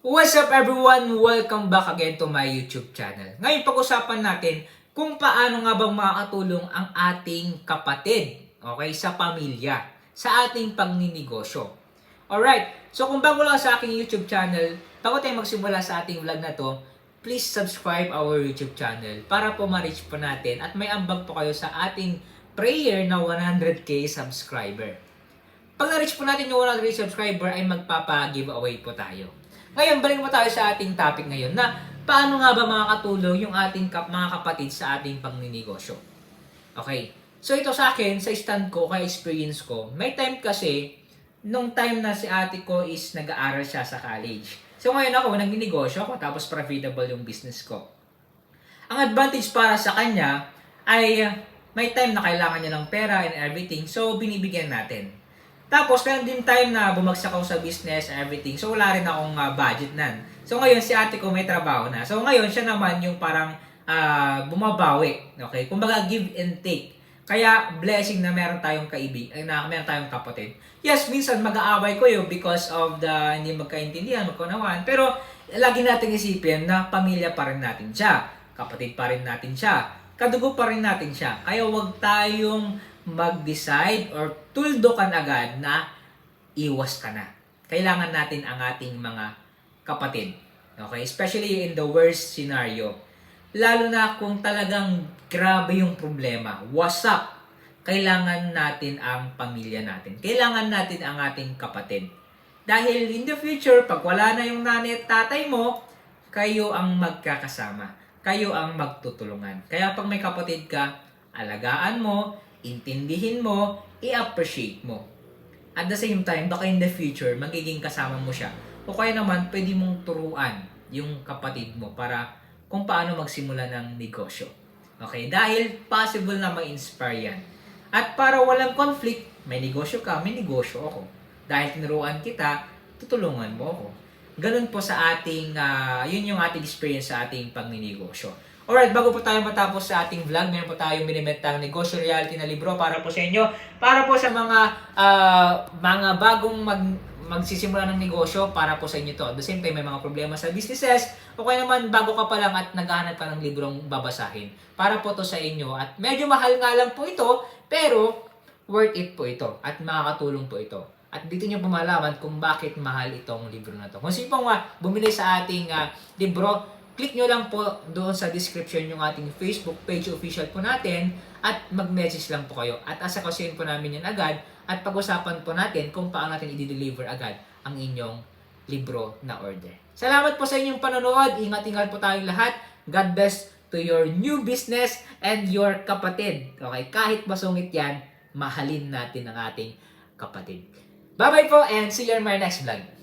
What's up everyone? Welcome back again to my YouTube channel. Ngayon pag-usapan natin kung paano nga bang makakatulong ang ating kapatid, okay, sa pamilya, sa ating pagninegosyo. Alright, so kung bago lang sa aking YouTube channel, bago tayo magsimula sa ating vlog na to, please subscribe our YouTube channel para po ma-reach po natin at may ambag po kayo sa ating prayer na 100k subscriber. Pag na-reach po natin yung 100k subscriber ay magpapa-giveaway po tayo. Ngayon, balik mo tayo sa ating topic ngayon na paano nga ba makakatulong yung ating mga kapatid sa ating pagninegosyo. Okay. So ito sa akin, sa stand ko, kaya experience ko, may time kasi, nung time na si ate ko is nag-aaral siya sa college. So ngayon ako, nagninegosyo ako, tapos profitable yung business ko. Ang advantage para sa kanya ay may time na kailangan niya ng pera and everything, so binibigyan natin. Tapos, meron din time na bumagsak ako sa business and everything. So, wala rin akong budget nan. So, ngayon, si ate ko may trabaho na. So, ngayon, siya naman yung parang bumabawi. Okay? Kumbaga, give and take. Kaya, blessing na meron tayong na meron tayong kapatid. Yes, minsan mag-aaway ko yun because of the hindi magkaintindihan, magkaunawaan. Pero, lagi natin isipin na pamilya pa rin natin siya. Kapatid pa rin natin siya. Kadugo pa rin natin siya. Kaya, huwag tayong mag-decide or tuldokan agad na iwas ka na. Kailangan natin ang ating mga kapatid. Okay? Especially in the worst scenario. Lalo na kung talagang grabe yung problema. Wasak. Kailangan natin ang pamilya natin. Kailangan natin ang ating kapatid. Dahil in the future, pag wala na yung nanay at tatay mo, kayo ang magkakasama. Kayo ang magtutulungan. Kaya pag may kapatid ka, alagaan mo, intindihin mo, i-appreciate mo. At the same time, baka in the future, magiging kasama mo siya. O kaya naman, pwede mong turuan yung kapatid mo para kung paano magsimula ng negosyo. Okay? Dahil possible na ma-inspire yan. At para walang conflict, may negosyo ka, may negosyo ako. Dahil tinuruan kita, tutulungan mo ako. Ganun po sa ating, yun yung ating experience sa ating pagninegosyo. Alright, bago po tayo matapos sa ating vlog, meron po tayong binibentang negosyo reality na libro para po sa inyo. Para po sa mga bagong magsisimula ng negosyo, para po sa inyo to. At the same time, may mga problema sa businesses, o kaya naman bago ka pa lang at naghahanap ka ng librong babasahin. Para po to sa inyo. At medyo mahal nga lang po ito, pero worth it po ito. At makakatulong po ito. At dito nyo po malaman kung bakit mahal itong libro na to. Kung sino pong bumili sa ating libro, click nyo lang po doon sa description yung ating Facebook page official po natin at mag-message lang po kayo. At asakasuhin po namin yan agad at pag-usapan po natin kung paano natin i-deliver agad ang inyong libro na order. Salamat po sa inyong panonood. Ingat-ingat po tayong lahat. God bless to your new business and your kapatid. Okay? Kahit masungit yan, mahalin natin ang ating kapatid. Bye-bye po and see you in my next vlog.